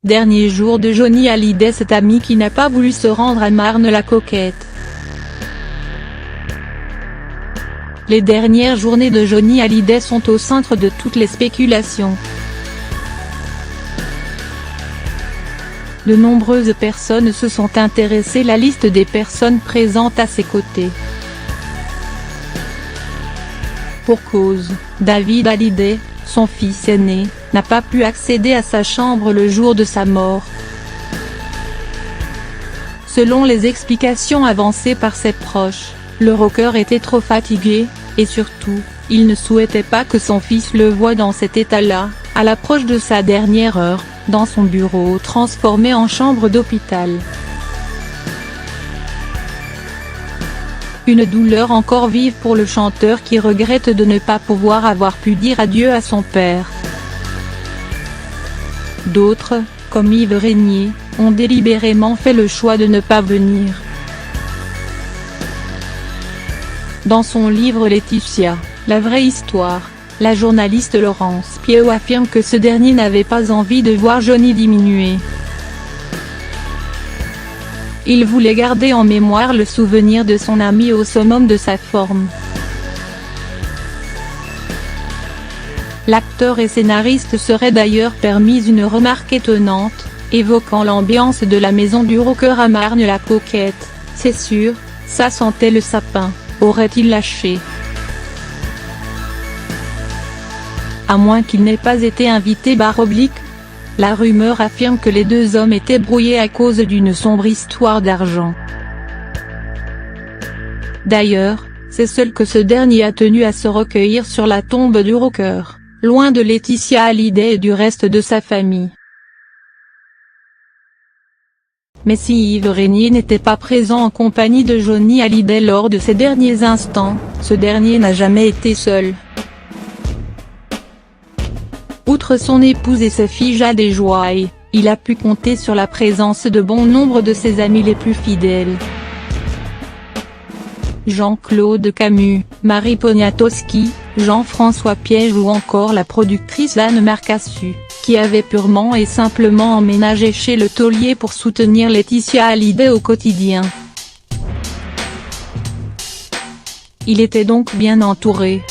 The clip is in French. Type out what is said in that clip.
Dernier jour de Johnny Hallyday, cet ami qui n'a pas voulu se rendre à Marne-la-Coquette. Les dernières journées de Johnny Hallyday sont au centre de toutes les spéculations. De nombreuses personnes se sont intéressées la liste des personnes présentes à ses côtés. Pour cause, David Hallyday, son fils aîné, n'a pas pu accéder à sa chambre le jour de sa mort. Selon les explications avancées par ses proches, le rocker était trop fatigué, et surtout, il ne souhaitait pas que son fils le voie dans cet état-là, à l'approche de sa dernière heure, dans son bureau transformé en chambre d'hôpital. Une douleur encore vive pour le chanteur qui regrette de ne pas pouvoir avoir pu dire adieu à son père. D'autres, comme Yves Régnier, ont délibérément fait le choix de ne pas venir. Dans son livre Laetitia, la vraie histoire, la journaliste Laurence Piau affirme que ce dernier n'avait pas envie de voir Johnny diminuer. Il voulait garder en mémoire le souvenir de son ami au summum de sa forme. L'acteur et scénariste serait d'ailleurs permis une remarque étonnante, évoquant l'ambiance de la maison du rocker à Marne-la-Coquette. « C'est sûr, ça sentait le sapin », aurait-il lâché. À moins qu'il n'ait pas été invité /. La rumeur affirme que les deux hommes étaient brouillés à cause d'une sombre histoire d'argent. D'ailleurs, c'est seul que ce dernier a tenu à se recueillir sur la tombe du rocker, loin de Laetitia Hallyday et du reste de sa famille. Mais si Yves Régnier n'était pas présent en compagnie de Johnny Hallyday lors de ces derniers instants, ce dernier n'a jamais été seul. Outre son épouse et ses filles Jade et Joy, il a pu compter sur la présence de bon nombre de ses amis les plus fidèles. Jean-Claude Camus, Marie Poniatowski, Jean-François Piège ou encore la productrice Anne Marcassu, qui avait purement et simplement emménagé chez le taulier pour soutenir Laetitia Hallyday au quotidien. Il était donc bien entouré.